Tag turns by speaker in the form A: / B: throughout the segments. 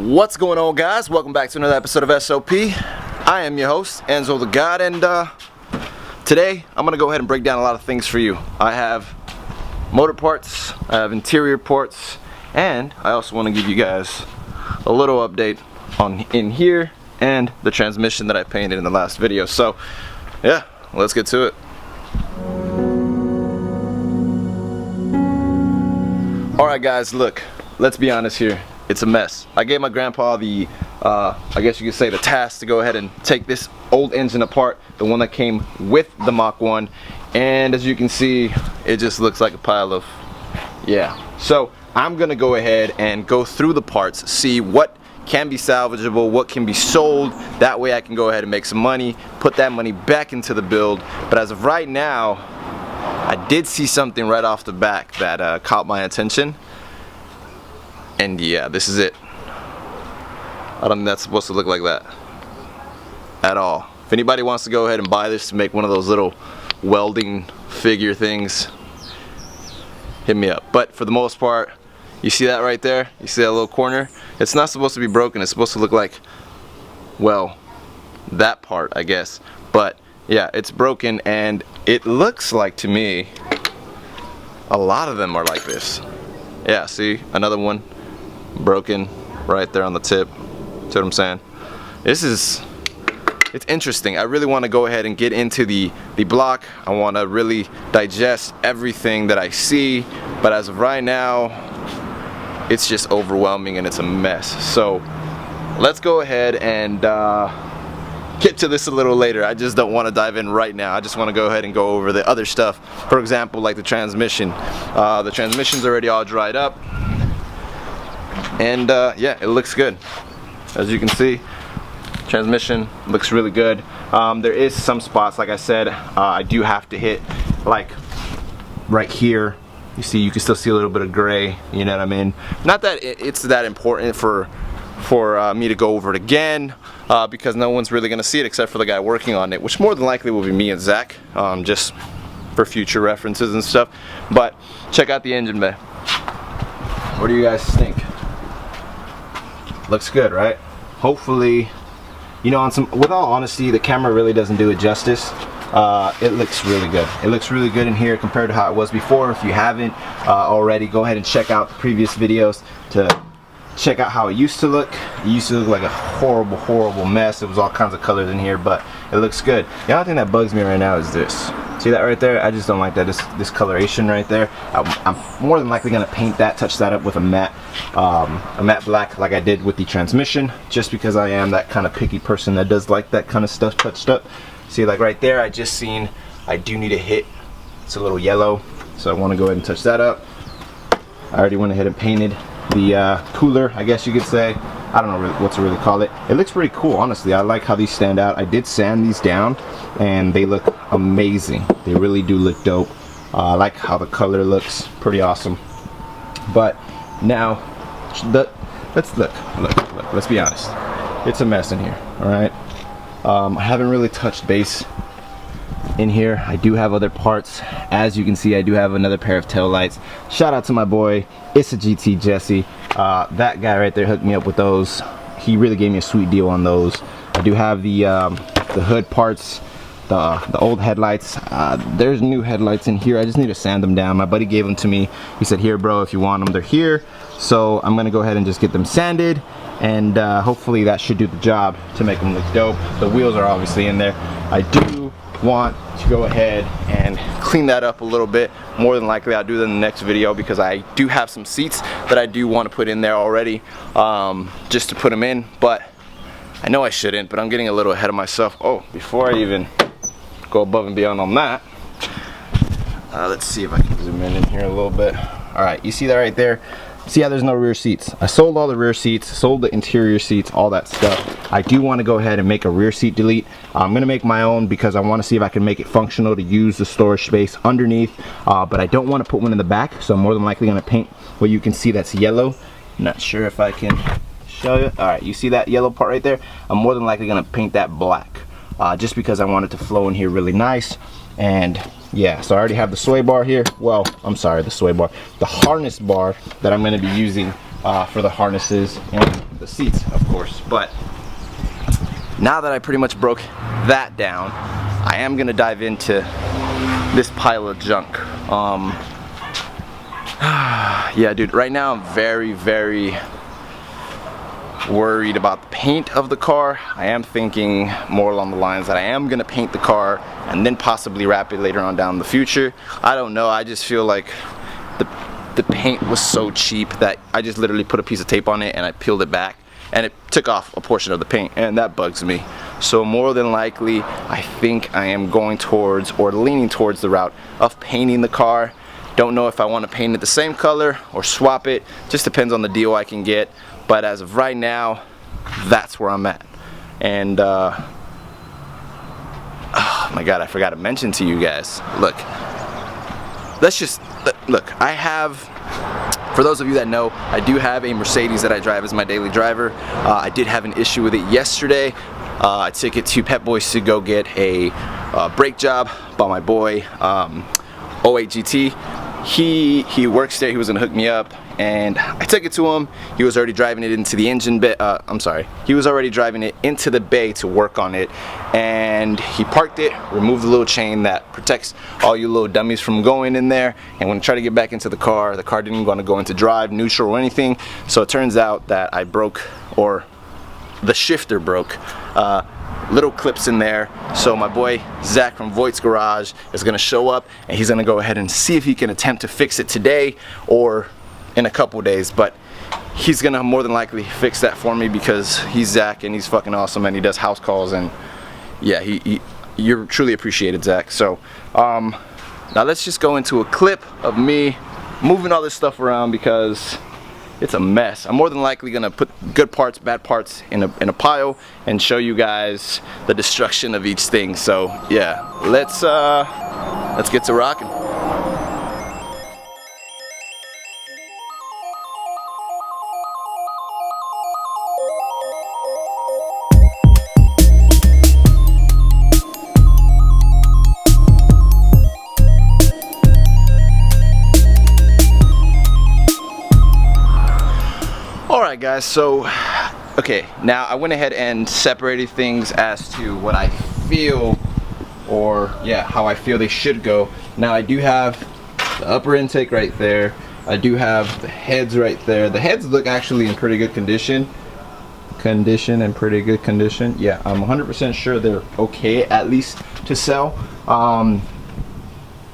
A: What's going on, guys? Welcome back to another episode of SOP. I am your host, Enzo the God, and today I'm going to go ahead and break down a lot of things for you. I have motor parts, I have interior parts, and I also want to give you guys a little update on in here and the transmission that I painted in the last video. So yeah, let's get to it. Alright guys, look, let's be honest here. It's a mess. I gave my grandpa the, I guess you could say the task to go ahead and take this old engine apart, the one that came with the Mach 1, and as you can see, it just looks like a pile of, yeah. So I'm gonna go ahead and go through the parts, see what can be salvageable, what can be sold. That way I can go ahead and make some money, put that money back into the build. But as of right now, I did see something right off the back that caught my attention. And yeah, this is it. I don't think that's supposed to look like that at all. If anybody wants to go ahead and buy this to make one of those little welding figure things, hit me up. But for the most part, you see that right there? You see that little corner? It's not supposed to be broken. It's supposed to look like, well, that part, I guess. But yeah, it's broken, and it looks like to me a lot of them are like this. Yeah, see, another one broken right there on the tip. See what I'm saying? It's interesting. I really want to go ahead and get into the block. I want to really digest everything that I see, but as of right now, it's just overwhelming and it's a mess. So let's go ahead and get to this a little later. I just don't want to dive in right now. I just want to go ahead and go over the other stuff. For example, like the transmission. The transmission's already all dried up. And yeah, it looks good. As you can see, transmission looks really good. There is some spots, like I said, I do have to hit, like right here. You see, you can still see a little bit of gray, you know what I mean? Not that it's that important for me to go over it again, because no one's really gonna see it except for the guy working on it, which more than likely will be me and Zach, just for future references and stuff. But check out the engine bay. What do you guys think? Looks good, right? Hopefully, you know, with all honesty, the camera really doesn't do it justice. It looks really good. It looks really good in here compared to how it was before. If you haven't already, go ahead and check out the previous videos to check out how it used to look. It used to look like a horrible mess. It was all kinds of colors in here, but it looks good. The only thing that bugs me right now is this. See that right there? I just don't like that, this coloration right there. I'm more than likely gonna paint that, touch that up with a matte black like I did with the transmission, just because I am that kind of picky person that does like that kind of stuff touched up. See, like right there, I just seen I do need a hit. It's a little yellow, so I want to go ahead and touch that up. I already went ahead and painted the cooler, I guess you could say. I don't know what to really call it. It looks pretty cool, honestly. I like how these stand out. I did sand these down and they look amazing. They really do look dope. I like how the color looks, pretty awesome. But now, let's look, let's be honest. It's a mess in here, all right? I haven't really touched base in here. I do have other parts. As you can see, I do have another pair of tail lights. Shout out to my boy, It's a GT Jesse. That guy right there hooked me up with those. He really gave me a sweet deal on those. I do have the hood parts, the old headlights. There's new headlights in here. I just need to sand them down. My buddy gave them to me. He said, here bro, if you want them, they're here. So I'm gonna go ahead and just get them sanded, and hopefully that should do the job to make them look dope. The wheels are obviously in there. I do want to go ahead and clean that up a little bit. More than likely I'll do that in the next video, because I do have some seats that I do want to put in there already, just to put them in, but I know I shouldn't, but I'm getting a little ahead of myself. Oh, before I even go above and beyond on that, let's see if I can zoom in here a little bit. All right, you see that right there? See how there's no rear seats? I sold all the rear seats, sold the interior seats, all that stuff. I do want to go ahead and make a rear seat delete. I'm going to make my own because I want to see if I can make it functional to use the storage space underneath. But I don't want to put one in the back, so I'm more than likely going to paint what you can see that's yellow. Not sure if I can show you. All right, you see that yellow part right there? I'm more than likely going to paint that black, just because I want it to flow in here really nice. And yeah, so I already have the sway bar here. Well, I'm sorry, the sway bar, the harness bar that I'm going to be using for the harnesses. And the seats, of course. But now that I pretty much broke that down, I am gonna dive into this pile of junk. Yeah, dude, right now I'm very, very worried about the paint of the car. I am thinking more along the lines that I am gonna paint the car and then possibly wrap it later on down the future. I don't know, I just feel like the paint was so cheap that I just literally put a piece of tape on it and I peeled it back and it took off a portion of the paint, and that bugs me. So more than likely, I think I am going towards or leaning towards the route of painting the car. Don't know if I want to paint it the same color or swap it, just depends on the deal I can get. But as of right now, that's where I'm at. And oh my god, I forgot to mention to you guys, look, I have, for those of you that know, I do have a Mercedes that I drive as my daily driver. I did have an issue with it yesterday. I took it to Pep Boys to go get a brake job by my boy 08GT. He works there. He was gonna hook me up, and I took it to him. He was already driving it into the engine bay. He was already driving it into the bay to work on it, and he parked it, removed the little chain that protects all you little dummies from going in there. And when I tried to get back into the car didn't even want to go into drive, neutral, or anything. So it turns out that I broke, or the shifter broke. Little clips in there. So my boy Zach from Voigt's Garage is gonna show up, and he's gonna go ahead and see if he can attempt to fix it today or in a couple days. But he's gonna more than likely fix that for me because he's Zach and he's fucking awesome, and he does house calls, and yeah, you're truly appreciated, Zach. So now let's just go into a clip of me moving all this stuff around because it's a mess. I'm more than likely gonna put good parts, bad parts in a pile and show you guys the destruction of each thing. So yeah, let's get to rocking. Alright guys, so okay, now I went ahead and separated things as to what I feel, or yeah, how I feel they should go. Now I do have the upper intake right there. I do have the heads right there. The heads look actually in pretty good condition. Yeah, I'm 100% sure they're okay, at least to sell. I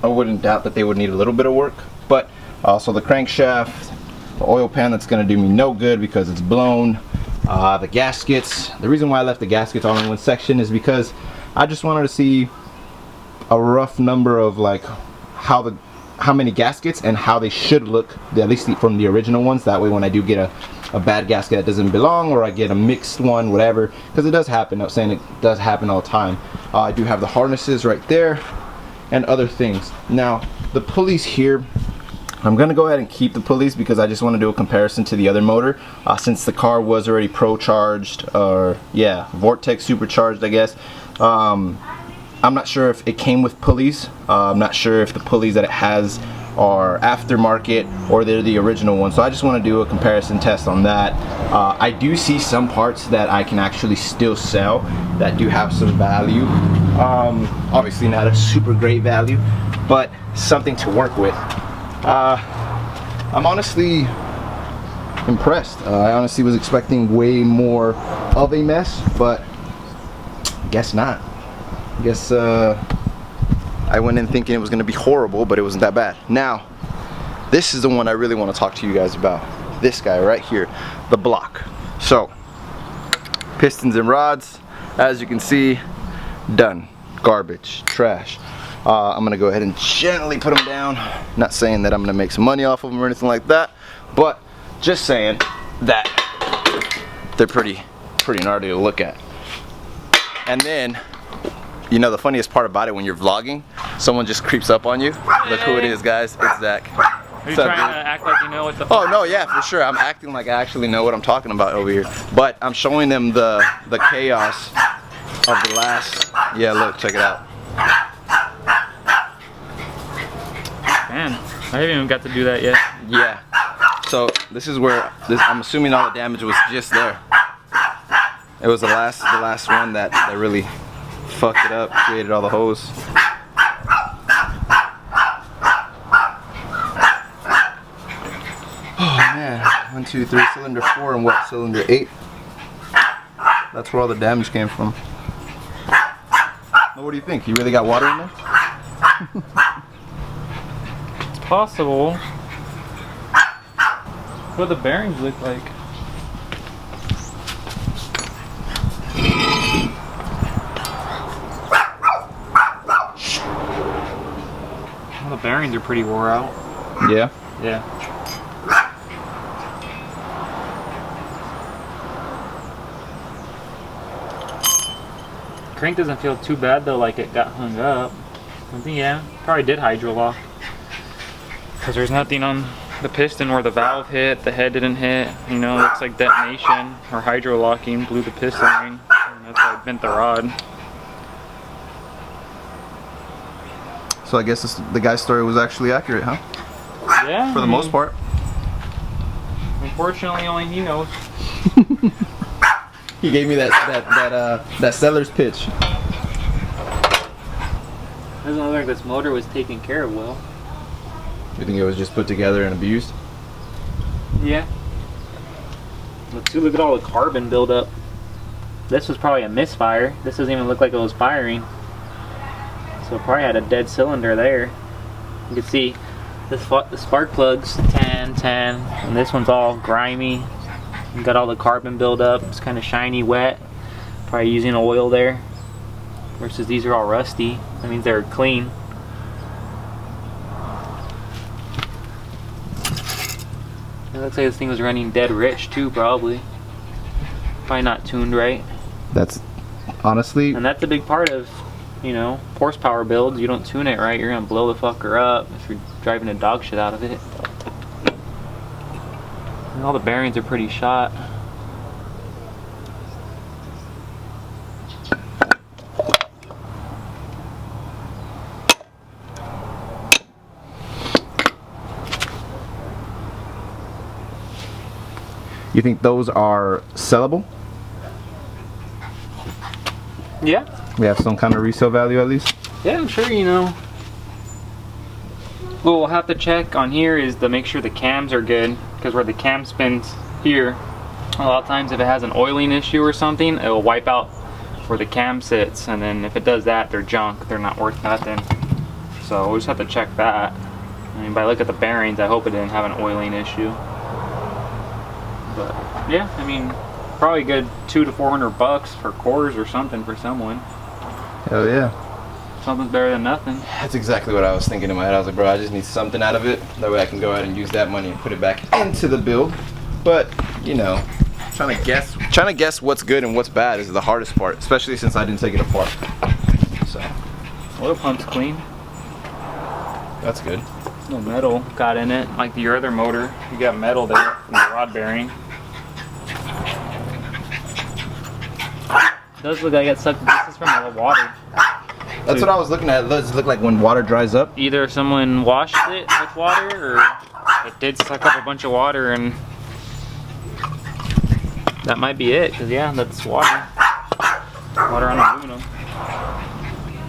A: wouldn't doubt that they would need a little bit of work, but also the crankshaft, the oil pan that's gonna do me no good because it's blown. The gaskets, the reason why I left the gaskets all in one section is because I just wanted to see a rough number of like how many gaskets and how they should look, at least from the original ones. That way when I do get a bad gasket that doesn't belong, or I get a mixed one, whatever, because it does happen. I'm saying it does happen all the time. I do have the harnesses right there and other things. Now the pulleys here, I'm gonna go ahead and keep the pulleys because I just want to do a comparison to the other motor, since the car was already pro-charged, or yeah, Vortex supercharged, I guess. I'm not sure if it came with pulleys. I'm not sure if the pulleys that it has are aftermarket or they're the original ones. So I just want to do a comparison test on that. I do see some parts that I can actually still sell that do have some value. Obviously not a super great value, but something to work with. I'm honestly impressed. I honestly was expecting way more of a mess, but guess not. I guess I went in thinking it was going to be horrible, but it wasn't that bad. Now, this is the one I really want to talk to you guys about. This guy right here, the block. So, pistons and rods, as you can see, done. Garbage, trash. I'm gonna go ahead and gently put them down. Not saying that I'm gonna make some money off of them or anything like that, but just saying that they're pretty gnarly to look at. And then, you know, the funniest part about it, when you're vlogging, someone just creeps up on you. Look who it is, guys. It's Zach.
B: Are you trying to act like you know what the
A: Oh no, yeah, for sure. I'm acting like I actually know what I'm talking about over here. But I'm showing them the chaos of the last. Yeah, look, check it out.
B: Man, I haven't even got to do that yet.
A: Yeah.
C: So this is where I'm assuming all the damage was just there. It was the last one that really fucked it up, created all the holes. Oh man, 1, 2, 3, cylinder 4 and what, cylinder 8? That's where all the damage came from. Well, what do you think? You really got water in there?
B: It's possible. What do the bearings look like? Well, the bearings are pretty wore out.
C: Yeah.
B: Yeah. Crank doesn't feel too bad though, like it got hung up. I think, yeah, probably did hydro lock. Because there's nothing on the piston where the valve hit, the head didn't hit. You know, it looks like detonation or hydro locking blew the piston ring. And that's why it bent the rod.
C: So I guess the guy's story was actually accurate, huh?
B: Yeah.
C: For the most part.
B: Unfortunately, only he knows.
C: He gave me that seller's pitch.
B: Doesn't look like this motor was taken care of well.
C: You think it was just put together and abused?
B: Yeah. Look at all the carbon buildup. This was probably a misfire. This doesn't even look like it was firing. So it probably had a dead cylinder there. You can see the spark plugs, tan, and this one's all grimy. You got all the carbon buildup. It's kind of shiny, wet. Probably using oil there. Versus these are all rusty. That means they're clean. It looks like this thing was running dead rich too, probably. Probably not tuned right.
C: That's honestly.
B: And that's a big part of, you know, horsepower builds. You don't tune it right, you're gonna blow the fucker up if you're driving a dog shit out of it. And all the bearings are pretty shot.
C: You think those are sellable?
B: Yeah.
C: We have some kind of resale value at least?
B: Yeah, I'm sure, you know. What we'll have to check on here is to make sure the cams are good, because where the cam spins here, a lot of times if it has an oiling issue or something, it will wipe out where the cam sits, and then if it does that, they're junk, they're not worth nothing. So we'll just have to check that. I mean, by look at the bearings, I hope it didn't have an oiling issue. But yeah, I mean, probably good $200 to $400 for cores or something for someone.
C: Hell yeah.
B: Something's better than nothing.
C: That's exactly what I was thinking in my head. I was like, bro, I just need something out of it. That way I can go ahead and use that money and put it back into the build. But, you know, trying to guess what's good and what's bad is the hardest part, especially since I didn't take it apart. So,
B: Oil pump's clean.
C: that's good.
B: No metal got in it, like your other motor. You got metal there from the rod bearing. It does look like it sucked. This is from the water.
C: That's what I was looking at. It does look like when water dries up.
B: Either someone washed it with water, or it did suck up a bunch of water, and that might be it. Cause yeah, that's water. Water on aluminum.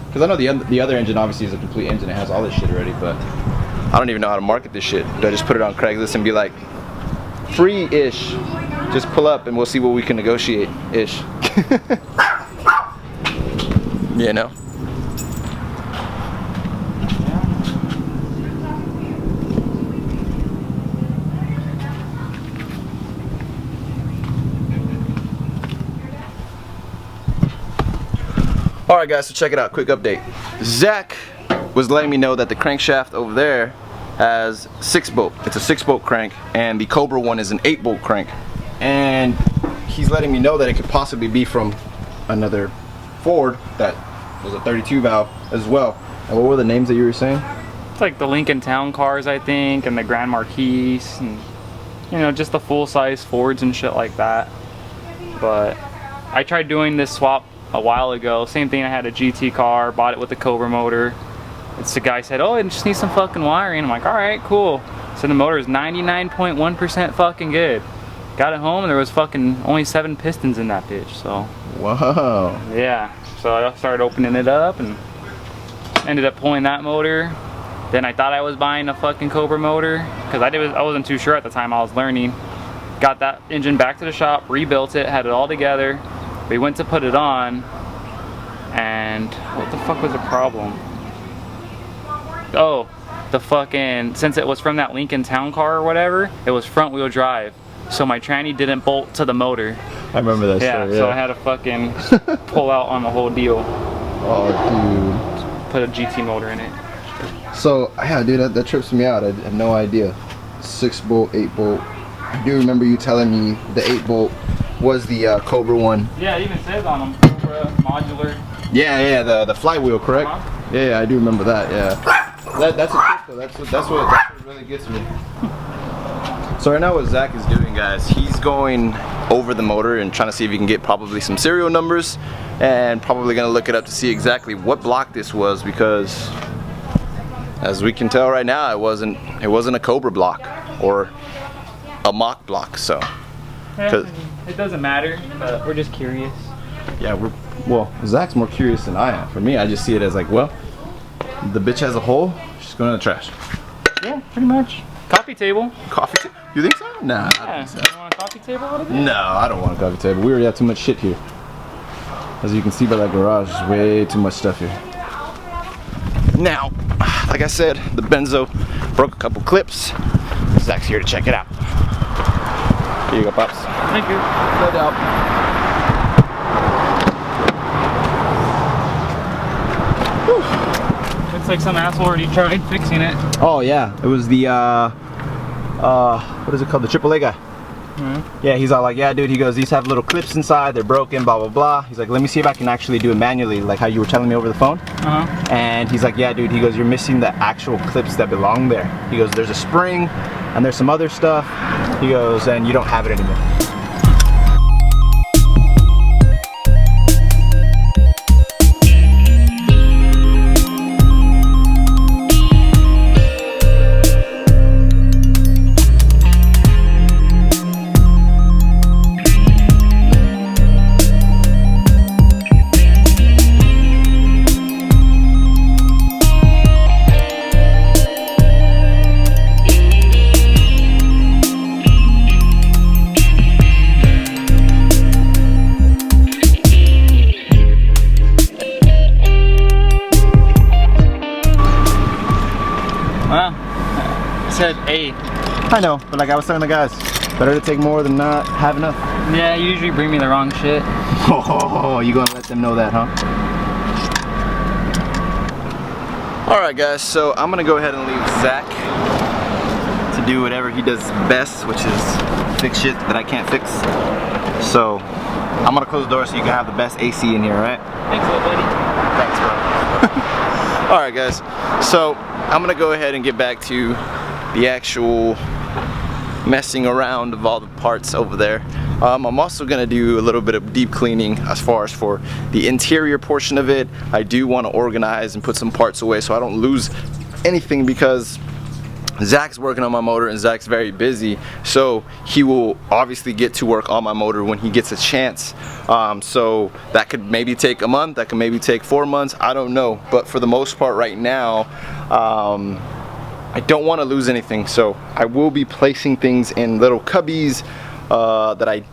C: Because I know the other engine obviously is a complete engine. It has all this shit already, but I don't even know how to market this shit. Do I just put it on Craigslist and be like, free-ish? Just pull up and we'll see what we can negotiate-ish. You know? Alright guys, so check it out, quick update. Zach was letting me know that the crankshaft over there has 6-bolt. It's a 6-bolt crank, and the Cobra one is an 8-bolt crank. And he's letting me know that it could possibly be from another Ford that was a 32 valve as well. And what were the names that you were saying?
B: It's like the Lincoln Town cars, I think, and the Grand Marquis, and you know, just the full-size Fords and shit like that. But I tried doing this swap a while ago. Same thing, I had a GT car, bought it with the Cobra motor. It's the guy said, oh, it just needs some fucking wiring. I'm like, alright, cool. So the motor is 99.1% fucking good. Got it home and there was fucking only 7 pistons in that bitch, so.
C: Whoa.
B: Yeah, so I started opening it up and ended up pulling that motor. Then I thought I was buying a fucking Cobra motor because I wasn't too sure at the time. I was learning. Got that engine back to the shop, rebuilt it, had it all together. We went to put it on, and what the fuck was the problem? Oh, the fucking, since it was from that Lincoln Town Car or whatever, it was front wheel drive. So my tranny didn't bolt to the motor.
C: I remember that
B: Yeah,
C: story,
B: so I had to fucking pull out on the whole deal.
C: Oh, dude.
B: Put a GT motor in it.
C: So, yeah, dude, that trips me out. I had no idea. 6-bolt, 8-bolt. I do remember you telling me the 8-bolt was the Cobra one.
B: Yeah, it even says on them, Cobra, modular.
C: Yeah, the flywheel, correct? Yeah, I do remember that, yeah. That's a trick, though. That's what really gets me. So right now what Zach is doing, guys, he's going over the motor and trying to see if he can get probably some serial numbers, and probably gonna look it up to see exactly what block this was, because as we can tell right now, it wasn't a Cobra block or a mock block. So
B: Yeah, it doesn't matter, but we're just curious.
C: yeah, well, Zach's more curious than I am. For me, I just see it as like, well, the bitch has a hole, she's going in the trash.
B: Yeah, pretty much. Coffee table.
C: Coffee table? You think so? Nah, I
B: Yeah,
C: don't think so.
B: you want a coffee table a little bit?
C: No, I don't want a coffee table. We already have too much shit here. As you can see by that garage, there's way too much stuff here. Now, like I said, the benzo broke a couple clips. Zach's here to check it out. Here you go, Pops.
B: Thank you.
C: No doubt.
B: Looks like some asshole already tried fixing it.
A: Oh yeah, it was the what is it called? The AAA guy. Yeah, he's all like, yeah, dude. He goes, these have little clips inside. They're broken. Blah blah blah. He's like, let me see if I can actually do it manually, like how you were telling me over the phone. And he's like, yeah, dude. He goes, you're missing the actual clips that belong there. He goes, there's a spring, and there's some other stuff. He goes, and you don't have it anymore.
B: Said 8.
A: I know, but like I was telling the guys, better to take more than not have enough.
B: Yeah, you usually bring me the wrong shit.
A: Oh, you gonna let them know that, huh?
C: Alright guys, so I'm gonna go ahead and leave Zach to do whatever he does best, which is fix shit that I can't fix. So I'm gonna close the door so you can have the best AC in here, right?
B: Thanks, little buddy.
C: Thanks, bro. Alright guys, so I'm gonna go ahead and get back to the actual messing around of all the parts over there. I'm also gonna do a little bit of deep cleaning as far as for the interior portion of it. I do want to organize and put some parts away so I don't lose anything, because Zach's working on my motor and Zach's very busy, so he will obviously get to work on my motor when he gets a chance. So that could maybe take a month, that could maybe take 4 months, I don't know, but for the most part right now, I don't want to lose anything, so I will be placing things in little cubbies that I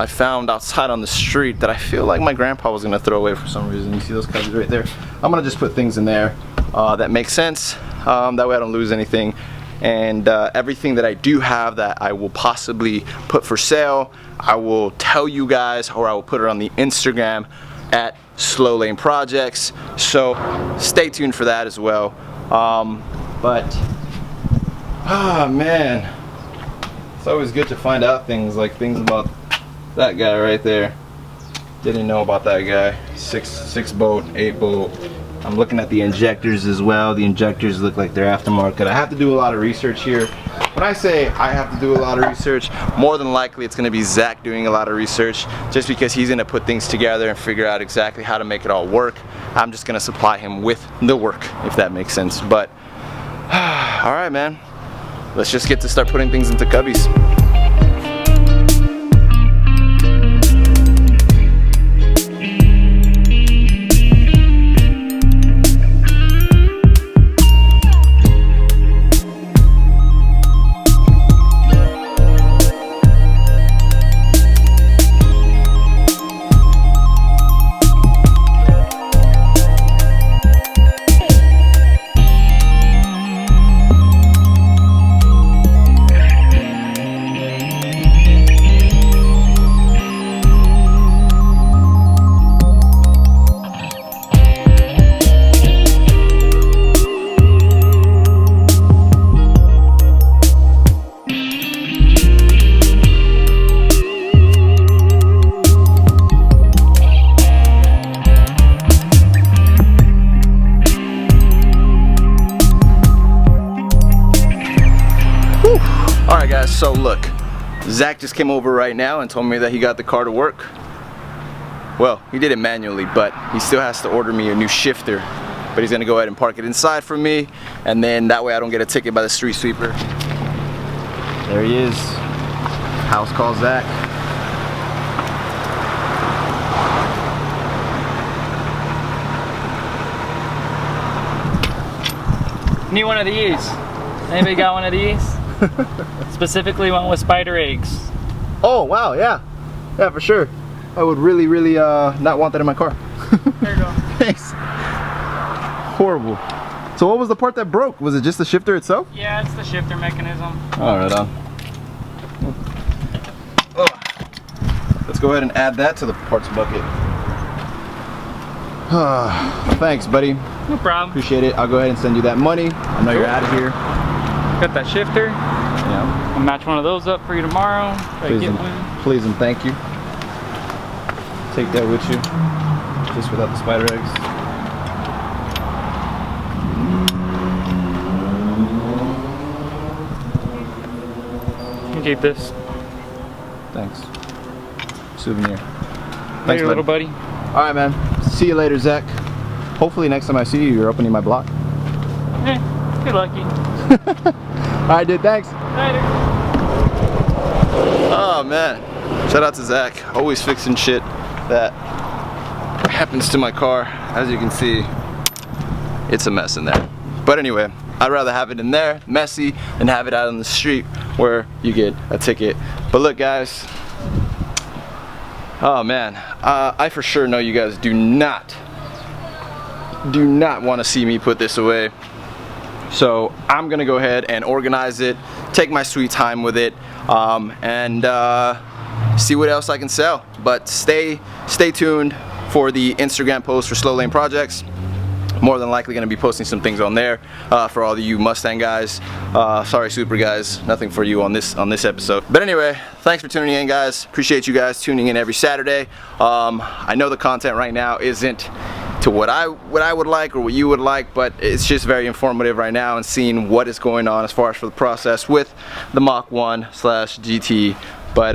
C: found outside on the street that I feel like my grandpa was gonna throw away for some reason. You see those cubbies right there? I'm gonna just put things in there that make sense. That way I don't lose anything. And everything that I do have that I will possibly put for sale, I will tell you guys, or I will put it on the Instagram at Slow Lane Projects. So stay tuned for that as well. Man, it's always good to find out things about that guy right there. Didn't know about that guy. 6 bolt, 8 bolt. I'm looking at the injectors as well. The injectors look like they're aftermarket. I have to do a lot of research here. When I say I have to do a lot of research, more than likely it's gonna be Zach doing a lot of research, just because he's gonna put things together and figure out exactly how to make it all work. I'm just gonna supply him with the work, if that makes sense. But all right, man. let's just get to start putting things into cubbies. Alright guys, so look, Zach just came over right now and told me that he got the car to work. Well, he did it manually, but he still has to order me a new shifter. But he's gonna go ahead and park it inside for me, and then that way I don't get a ticket by the street sweeper. There he is. House call Zach.
B: Need one of these. Anybody got one of these? Specifically one with spider eggs.
C: Oh wow, yeah. Yeah, for sure. I would really, really not want that in my car.
B: There you go.
C: Thanks. Horrible. So what was the part that broke? Was it just the shifter itself?
B: Yeah, it's the shifter mechanism.
C: Alright, let's go ahead and add that to the parts bucket. Thanks, buddy.
B: No problem.
C: Appreciate it. I'll go ahead and send you that money. I know you're out of here.
B: Got that shifter.
C: Yeah.
B: I'll match one of those up for you tomorrow.
C: Please and thank you. Take that with you. Just without the spider eggs.
B: You can keep this.
C: Thanks. Souvenir.
B: Thanks,
C: Thanks,
B: little buddy.
C: Alright, man. See you later, Zach. Hopefully next time I see you, you're opening my block.
B: You're lucky.
C: Alright, dude. Thanks.
B: Later.
C: Oh, man. Shout out to Zach. Always fixing shit that happens to my car. As you can see, it's a mess in there. But anyway, I'd rather have it in there, messy, than have it out on the street where you get a ticket. But look, guys. Oh man, I for sure know you guys do not want to see me put this away. So I'm gonna go ahead and organize it, take my sweet time with it, and see what else I can sell. But stay tuned for the Instagram post for Slow Lane Projects. More than likely going to be posting some things on there for all of you Mustang guys. Sorry, Super guys, nothing for you on this episode. But anyway, thanks for tuning in, guys. Appreciate you guys tuning in every Saturday. I know the content right now isn't to what I would like or what you would like, but it's just very informative right now and seeing what is going on as far as for the process with the Mach 1/GT. But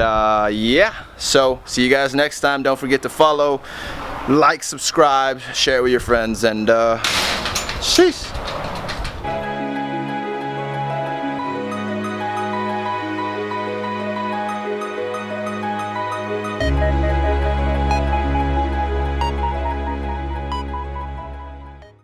C: yeah, so see you guys next time. Don't forget to follow, like, subscribe, share with your friends, and sheesh.